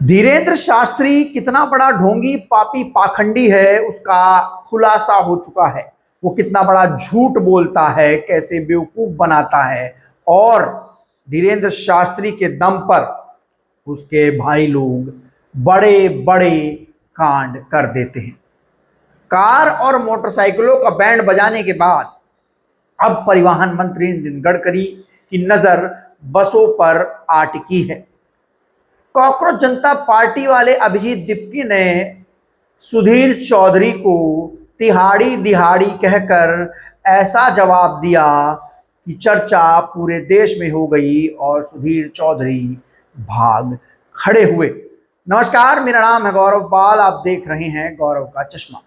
धीरेन्द्र शास्त्री कितना बड़ा ढोंगी पापी पाखंडी है उसका खुलासा हो चुका है। वो कितना बड़ा झूठ बोलता है, कैसे बेवकूफ बनाता है और धीरेन्द्र शास्त्री के दम पर उसके भाई लोग बड़े बड़े कांड कर देते हैं। कार और मोटरसाइकिलों का बैंड बजाने के बाद अब परिवहन मंत्री नितिन गडकरी की नजर बसों पर आ टिकी है। कॉकरोच जनता पार्टी वाले अभिजीत दीपकी ने सुधीर चौधरी को तिहाड़ी दिहाड़ी कहकर ऐसा जवाब दिया कि चर्चा पूरे देश में हो गई और सुधीर चौधरी भाग खड़े हुए। नमस्कार, मेरा नाम है गौरव पाल, आप देख रहे हैं गौरव का चश्मा।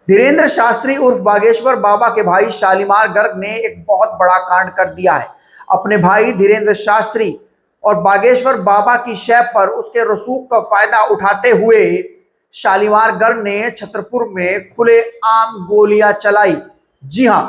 धीरेन्द्र शास्त्री उर्फ बागेश्वर बाबा के भाई शालीमार गर्ग ने एक बहुत बड़ा कांड कर दिया है। अपने भाई धीरेन्द्र शास्त्री और बागेश्वर बाबा की शय पर उसके रसूख का फायदा उठाते हुए शालीमार गर्ग ने छतरपुर में खुलेआम गोलियां चलाई। जी हां,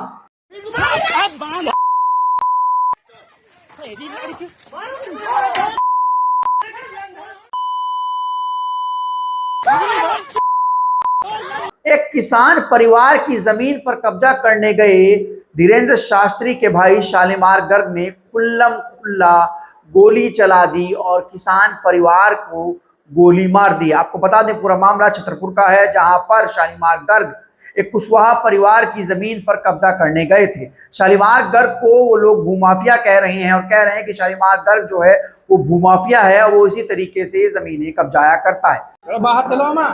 एक किसान परिवार की जमीन पर कब्जा करने गए धीरेन्द्र शास्त्री के भाई शालीमार गर्ग ने खुल्लम खुल्ला गोली चला दी और किसान परिवार को गोली मार दी। आपको बता दें, पूरा मामला छतरपुर का है, जहां पर शालीमार गर्ग एक कुशवाहा परिवार की जमीन पर कब्जा करने गए थे। शालीमार गर्ग को वो लोग भूमाफिया कह रहे हैं और कह रहे हैं कि शालीमार गर्ग जो है वो भूमाफिया है और वो इसी तरीके से जमीनें कब्जाया करता है। बाहर चलो ना।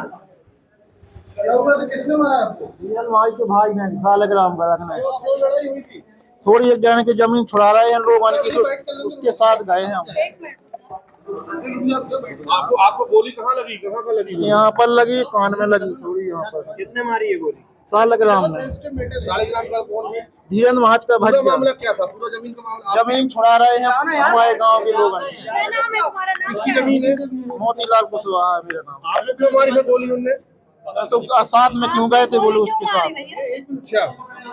किसने मारा आपको? भाई के भाई ने सालग्राम का रखना है। तो लड़ाई हुई थी? थोड़ी एक जने की जमीन छुड़ा रहे हैं लोग, उसके साथ गए हैं हम। आपको गोली कहाँ लगी? कहाँ पर लगी? यहाँ पर लगी, कान में लगी थोड़ी। यहाँ पर किसने मारी है गोली? सालग्राम में। शालीग्राम का कौन है? धीरेन्द्र महाज का पूरा भतीजा। मामला क्या था? पूरा जमीन का मामला? जमीन छुड़ा रहे हैं हमारे गांव के लोग। किसकी जमीन है? मोतीलाल कुशवाहा है मेरा नाम। आपने क्यों मारी है गोली उनने? तो साथ में क्यों गए थे बोले उसके साथ। अच्छा,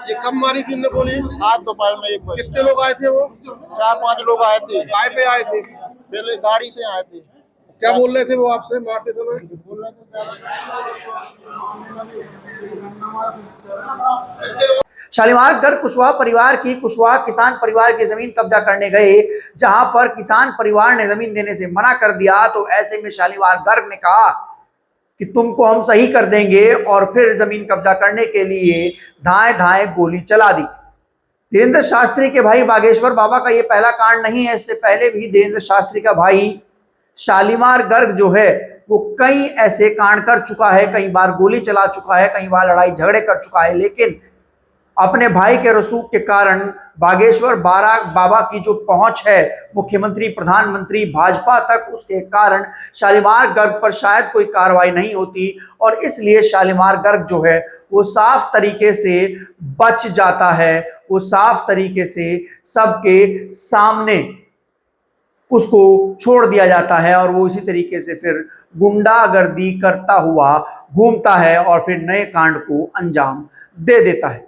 ये कब मारी थी उनने गोली? आज दोपहर में 1 बजे। कितने लोग आए थे? वो 4-5 लोग आए थे। काय पे आए थे? पहले गाड़ी से आए थे। क्या बोल रहे थे वो आपसे मारते समय? शालीमार गर्ग कुशवाहा परिवार की कुशवाहा किसान परिवार की जमीन कब्जा करने गए, जहां पर किसान परिवार ने जमीन देने से मना कर दिया। तो ऐसे में शालीमार गर्ग ने कहा कि तुमको हम सही कर देंगे और फिर जमीन कब्जा करने के लिए धाए धाए गोली चला दी। धीरेन्द्र शास्त्री के भाई बागेश्वर बाबा का यह पहला कांड नहीं है। इससे पहले भी धीरेन्द्र शास्त्री का भाई शालीमार गर्ग जो है वो कई ऐसे कांड कर चुका है, कई बार गोली चला चुका है, कई बार लड़ाई झगड़े कर चुका है। लेकिन अपने भाई के रसूख के कारण बागेश्वर बाबा की जो पहुंच है मुख्यमंत्री, प्रधानमंत्री, भाजपा तक, उसके कारण शालीमार गर्ग पर शायद कोई कार्रवाई नहीं होती और इसलिए शालीमार गर्ग जो है वो साफ तरीके से बच जाता है। वो साफ तरीके से सबके सामने उसको छोड़ दिया जाता है और वो इसी तरीके से फिर गुंडागर्दी करता हुआ घूमता है और फिर नए कांड को अंजाम दे देता है।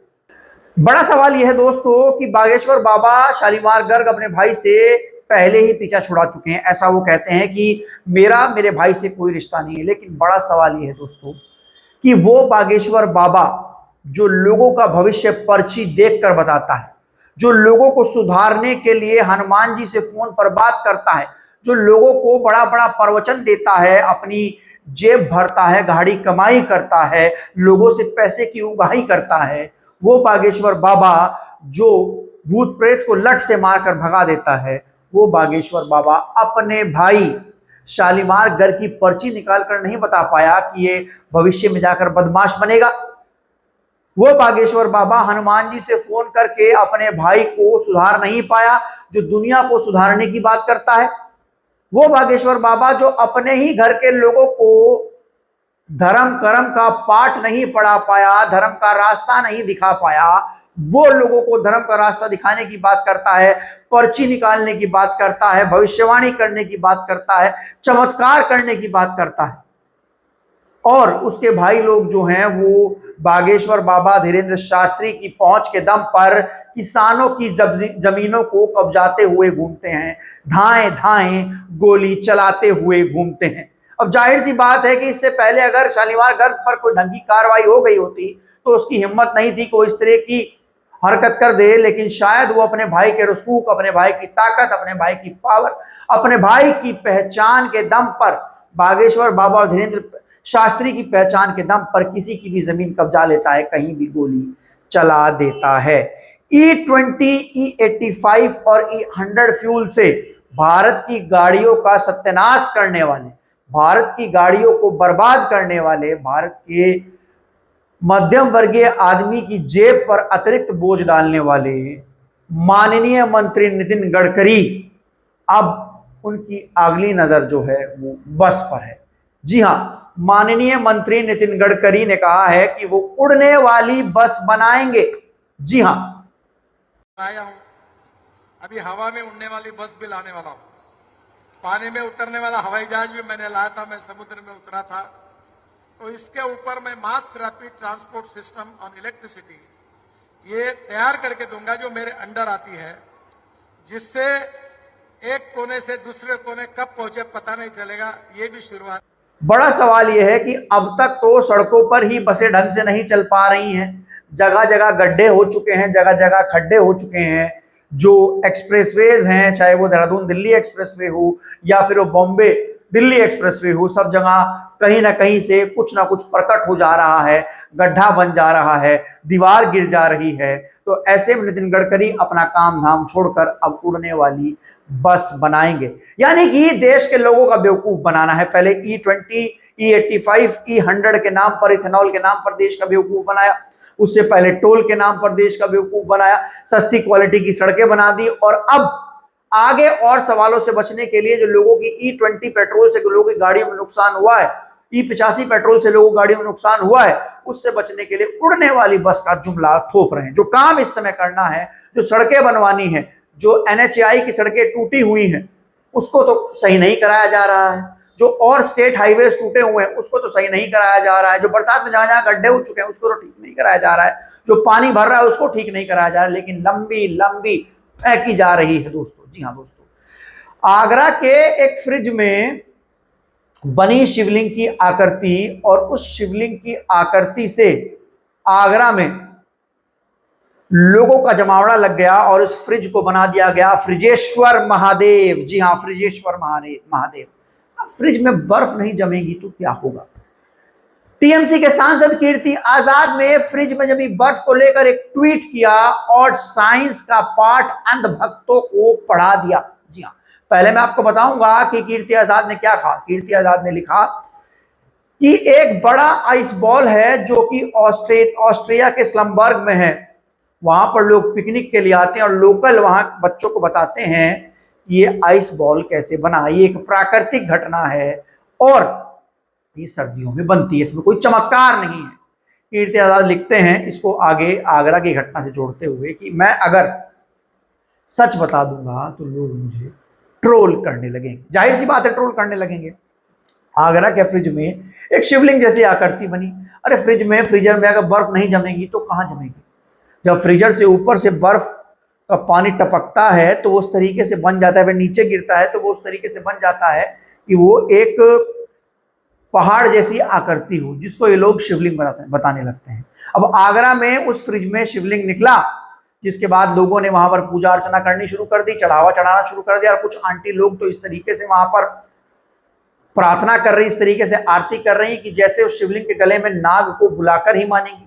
बड़ा सवाल यह है दोस्तों कि बागेश्वर बाबा शालीमार गर्ग अपने भाई से पहले ही पीछा छुड़ा चुके हैं। ऐसा वो कहते हैं कि मेरे भाई से कोई रिश्ता नहीं है। लेकिन बड़ा सवाल यह है दोस्तों कि वो बागेश्वर बाबा जो लोगों का भविष्य पर्ची देखकर बताता है, जो लोगों को सुधारने के लिए हनुमान जी से फोन पर बात करता है, जो लोगों को बड़ा बड़ा प्रवचन देता है, अपनी जेब भरता है, गाड़ी कमाई करता है, लोगों से पैसे की उगाही करता है, वो बागेश्वर बाबा जो भूत प्रेत को लट से मारकर भगा देता है, वो बागेश्वर बाबा अपने भाई शालीमार गर्ग की पर्ची निकालकर नहीं बता पाया कि ये भविष्य में जाकर बदमाश बनेगा। वो बागेश्वर बाबा हनुमान जी से फोन करके अपने भाई को सुधार नहीं पाया जो दुनिया को सुधारने की बात करता है। वो बागेश्वर बाबा जो अपने ही घर के लोगों को धर्म कर्म का पाठ नहीं पढ़ा पाया, धर्म का रास्ता नहीं दिखा पाया, वो लोगों को धर्म का रास्ता दिखाने की बात करता है, पर्ची निकालने की बात करता है, भविष्यवाणी करने की बात करता है, चमत्कार करने की बात करता है। और उसके भाई लोग जो हैं वो बागेश्वर बाबा धीरेन्द्र शास्त्री की पहुंच के दम पर किसानों की जमीनों को कब्जाते हुए घूमते हैं, धाएं धाएं गोली चलाते हुए घूमते हैं। अब जाहिर सी बात है कि इससे पहले अगर शालीमार गर्ग पर कोई ढंग की कार्रवाई हो गई होती तो उसकी हिम्मत नहीं थी कोई इस तरह की हरकत कर दे, लेकिन शायद वो अपने भाई के रसूख, अपने भाई की ताकत, अपने भाई की पावर, अपने भाई की पहचान के दम पर, बागेश्वर बाबा और धीरेन्द्र शास्त्री की पहचान के दम पर किसी की भी जमीन कब्जा लेता है, कहीं भी गोली चला देता है। E20, E85 और E100 फ्यूल से भारत की गाड़ियों का सत्यानाश करने वाले, भारत की गाड़ियों को बर्बाद करने वाले, भारत के मध्यम वर्गीय आदमी की जेब पर अतिरिक्त बोझ डालने वाले माननीय मंत्री नितिन गडकरी, अब उनकी अगली नजर जो है वो बस पर है। जी हां, माननीय मंत्री नितिन गडकरी ने कहा है कि वो उड़ने वाली बस बनाएंगे। जी हां, आया हूं, अभी हवा में उड़ने वाली बस भी लाने वाला हूं, पानी में उतरने वाला हवाई जहाज भी मैंने लाया था, मैं समुद्र में उतरा था। तो इसके ऊपर मैं mass rapid transport system on electricity ये तैयार करके दूंगा जो मेरे अंडर आती है, जिससे एक कोने से दूसरे कोने कब पहुंचे पता नहीं चलेगा। ये भी शुरुआत। बड़ा सवाल यह है कि अब तक तो सड़कों पर ही बसें ढंग से नहीं चल पा रही हैं, जगह जगह गड्ढे हो चुके हैं, जगह जगह खड्डे हो चुके हैं। जो एक्सप्रेसवेज हैं, चाहे वो देहरादून दिल्ली एक्सप्रेसवे हो या फिर वो बॉम्बे दिल्ली एक्सप्रेसवे हो, सब जगह कहीं ना कहीं से कुछ ना कुछ प्रकट हो जा रहा है, गड्ढा बन जा रहा है, दीवार गिर जा रही है। तो ऐसे में नितिन गडकरी अपना काम धाम छोड़कर अब उड़ने वाली बस बनाएंगे, यानी कि देश के लोगों का बेवकूफ बनाना है। पहले E20, E85, E100 के नाम पर, इथेनॉल के नाम पर देश का बेवकूफ बनाया, उससे पहले टोल के नाम पर देश का बेवकूफ बनाया, सस्ती क्वालिटी की सड़कें बना दी, और अब आगे और सवालों से बचने के लिए जो लोगों की E20 पेट्रोल से लोगों की गाड़ियों में नुकसान हुआ है, E85 पेट्रोल से लोगों की गाड़ियों में नुकसान हुआ है, उससे बचने के लिए उड़ने वाली बस का जुमला थोप रहे हैं। जो काम इस समय करना है, जो सड़कें बनवानी है, जो NHAI की सड़कें टूटी हुई हैं उसको तो सही नहीं कराया जा रहा है, जो और स्टेट हाईवेज टूटे हुए हैं उसको तो सही नहीं कराया जा रहा है, जो बरसात में जहां जहां गड्ढे हो चुके हैं उसको तो ठीक नहीं कराया जा रहा है, जो पानी भर रहा है उसको ठीक नहीं कराया जा रहा है, लेकिन लंबी लंबी फेंकी जा रही है दोस्तों। जी हाँ दोस्तों, आगरा के एक फ्रिज में बनी शिवलिंग की आकृति, और उस शिवलिंग की आकृति से आगरा में लोगों का जमावड़ा लग गया और इस फ्रिज को बना दिया गया फ्रिजेश्वर महादेव। जी हाँ, फ्रिजेश्वर महादेव। फ्रिज में बर्फ नहीं जमेगी तो क्या होगा? टीएमसी के सांसद कीर्ति आजाद ने फ्रिज में जमी बर्फ को लेकर एक ट्वीट किया और साइंस का पाठ अंध भक्तों को पढ़ा दिया। जी हाँ, पहले मैं आपको बताऊंगा कि कीर्ति आजाद ने क्या कहा। कीर्ति आजाद ने लिखा कि एक बड़ा आइस बॉल है जो कि ऑस्ट्रिया के स्लमबर्ग में है, वहां पर लोग पिकनिक के लिए आते हैं और लोकल वहां बच्चों को बताते हैं ये आइस बॉल कैसे बना, ये एक प्राकृतिक घटना है और ये सर्दियों में बनती है, इसमें कोई चमत्कार नहीं है। कीर्ति आजाद लिखते हैं इसको आगे आगरा की घटना से जोड़ते हुए कि मैं अगर सच बता दूंगा तो लोग मुझे ट्रोल करने लगेंगे। जाहिर सी बात है, ट्रोल करने लगेंगे। आगरा के फ्रिज में एक शिवलिंग जैसी आकृति बनी। अरे फ्रिज में, फ्रीजर में अगर बर्फ नहीं जमेगी तो कहां जमेगी? जब फ्रीजर से ऊपर से बर्फ का पानी टपकता है तो वो उस तरीके से बन जाता है, वह नीचे गिरता है तो वो उस तरीके से बन जाता है कि वो एक पहाड़ जैसी आकृति हो, जिसको ये लोग शिवलिंग बताने लगते हैं। अब आगरा में उस फ्रिज में शिवलिंग निकला, जिसके बाद लोगों ने वहां पर पूजा अर्चना करनी शुरू कर दी, चढ़ावा चढ़ाना शुरू कर दिया, और कुछ आंटी लोग तो इस तरीके से वहां पर प्रार्थना कर रही, इस तरीके से आरती कर रही कि जैसे उस शिवलिंग के गले में नाग को बुलाकर ही मानेंगी।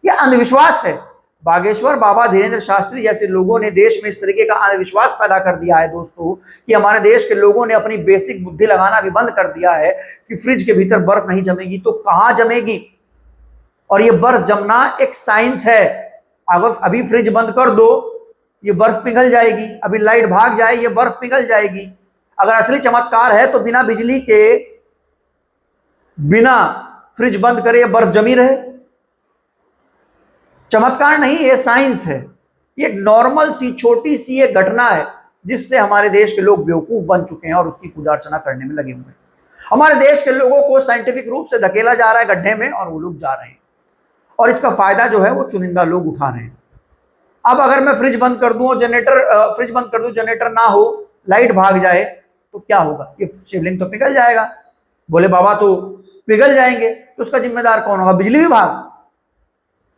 यह अंधविश्वास है। बागेश्वर बाबा धीरेन्द्र शास्त्री जैसे लोगों ने देश में इस तरीके का अंधविश्वास पैदा कर दिया है दोस्तों, कि हमारे देश के लोगों ने अपनी बेसिक बुद्धि लगाना भी बंद कर दिया है कि फ्रिज के भीतर बर्फ नहीं जमेगी तो कहां जमेगी। और ये बर्फ जमना एक साइंस है। अगर अभी फ्रिज बंद कर दो ये बर्फ पिघल जाएगी, अभी लाइट भाग जाए ये बर्फ पिघल जाएगी। अगर असली चमत्कार है तो बिना बिजली के, बिना फ्रिज बंद करे ये बर्फ जमी रहे। चमत्कार नहीं, ये साइंस है। ये एक नॉर्मल सी छोटी सी एक घटना है जिससे हमारे देश के लोग बेवकूफ बन चुके हैं और उसकी पूजा अर्चना करने में लगे हुए हैं। हमारे देश के लोगों को साइंटिफिक रूप से धकेला जा रहा है गड्ढे में और वो लोग जा रहे हैं। और इसका फायदा जो है वो चुनिंदा लोग उठा रहे हैं। अब अगर मैं फ्रिज बंद कर दूं, जनरेटर ना हो, लाइट भाग जाए तो क्या होगा? ये शिवलिंग तो पिघल जाएगा। बोले बाबा तो पिघल जाएंगे, तो उसका जिम्मेदार कौन होगा? बिजली विभाग।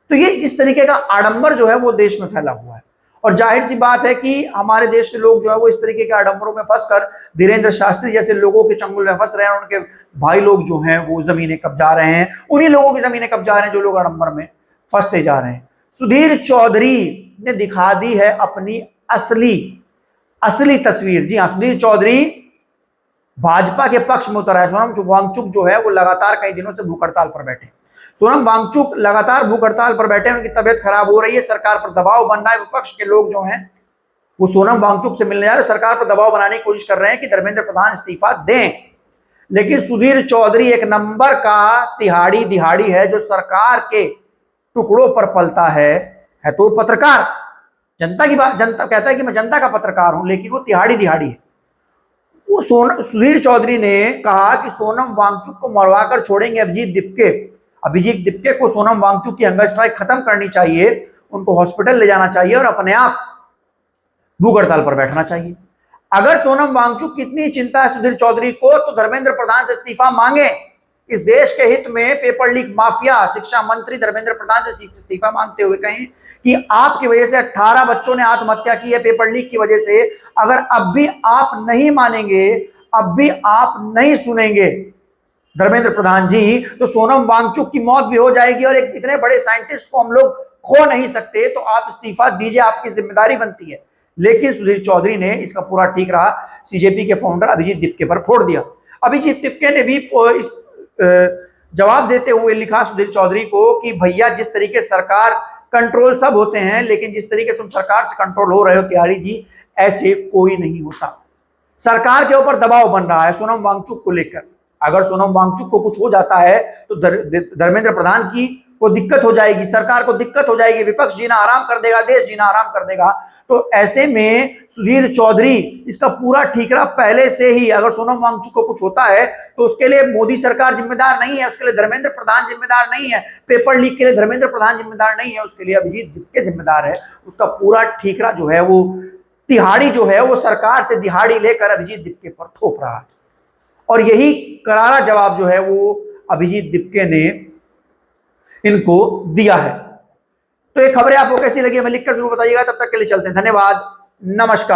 तो ये इस तरीके का आडंबर जो है वो देश में फैला हुआ है, और जाहिर सी बात है कि हमारे देश के लोग जो है वो इस तरीके के आडंबरों में फंसकर धीरेन्द्र शास्त्री जैसे लोगों के चंगुल में फंस रहे हैं। उनके भाई लोग जो हैं वो जमीनें कब्जा रहे हैं, उन्हीं लोगों की जमीनें कब्जा रहे हैं जो लोग आडंबर में फंसते जा रहे हैं। सुधीर चौधरी ने दिखा दी है अपनी असली तस्वीर। जी हाँ, सुधीर चौधरी भाजपा के पक्ष में उतर है। सोनम वांगचुक जो है वो लगातार कई दिनों से भूख हड़ताल पर बैठे। सोनम वांगचुक लगातार भूख हड़ताल पर बैठे, उनकी तबियत खराब हो रही है, सरकार पर दबाव बन रहा है। विपक्ष के लोग जो हैं वो सोनम वांगचुक से मिलने जा रहे हैं, सरकार पर दबाव बनाने की कोशिश कर रहे हैं कि धर्मेंद्र प्रधान इस्तीफा दें। लेकिन सुधीर चौधरी एक नंबर का दिहाड़ी है जो सरकार के टुकड़ों पर पलता है तो पत्रकार। जनता की बात, जनता कहता है कि मैं जनता का पत्रकार हूं, लेकिन वो दिहाड़ी है। वो सुधीर चौधरी ने कहा कि सोनम वांगचुक को मरवाकर छोड़ेंगे अभिजीत दिप्के को सोनम वांगचुक की हंगर स्ट्राइक खत्म करनी चाहिए, उनको हॉस्पिटल ले जाना चाहिए और अपने आप भूख हड़ताल पर बैठना चाहिए। अगर सोनम वांगचुक की इतनी चिंता है सुधीर चौधरी को, तो धर्मेंद्र प्रधान से इस्तीफा मांगे। इस देश के हित में पेपर लीक माफिया शिक्षा मंत्री धर्मेंद्र प्रधान से इस्तीफा मांगते हुए कहें कि आपकी वजह से 18 बच्चों ने आत्महत्या की है पेपर लीक की वजह से। अगर अब भी आप नहीं मानेंगे, अब भी आप नहीं सुनेंगे धर्मेंद्र प्रधान जी, तो सोनम वांगचुक की मौत भी हो जाएगी और एक इतने बड़े साइंटिस्ट को हम लोग खो नहीं सकते। तो आप इस्तीफा दीजिए, आपकी जिम्मेदारी बनती है। लेकिन सुधीर चौधरी ने इसका पूरा ठीक रहा, सीजेपी के फाउंडर अभिजीत दिप्के पर फोड़ दिया। अभिजीत दिप्के ने भी इस जवाब देते हुए लिखा सुधीर चौधरी को कि भैया, जिस तरीके सरकार कंट्रोल सब होते हैं, लेकिन जिस तरीके तुम सरकार से कंट्रोल हो रहे हो तिवारी जी, ऐसे कोई नहीं होता। सरकार के ऊपर दबाव बन रहा है सोनम वांगचुक को लेकर। अगर सोनम वांगचुक को कुछ हो जाता है तो धर्मेंद्र प्रधान की को दिक्कत हो जाएगी, सरकार को दिक्कत हो जाएगी, विपक्ष जीना आराम कर देगा, देश जीना आराम कर देगा। तो ऐसे में सुधीर चौधरी इसका पूरा ठीकरा पहले से ही, अगर सोनम वांगचुक को कुछ होता है तो उसके लिए मोदी सरकार जिम्मेदार नहीं है, उसके लिए धर्मेंद्र प्रधान जिम्मेदार नहीं है, पेपर लीक के लिए धर्मेंद्र प्रधान जिम्मेदार नहीं है, उसके लिए अभिजीत दिप्के जिम्मेदार है। उसका पूरा ठीकरा जो है वो तिहाड़ी जो है वो सरकार से दिहाड़ी लेकर अभिजीत दिप्के पर थोप रहा है। और यही करारा जवाब जो है वो अभिजीत दिप्के ने इनको दिया है। तो ये खबरें आपको कैसी लगी हमें लिखकर जरूर बताइएगा। तब तक के लिए चलते हैं, धन्यवाद, नमस्कार।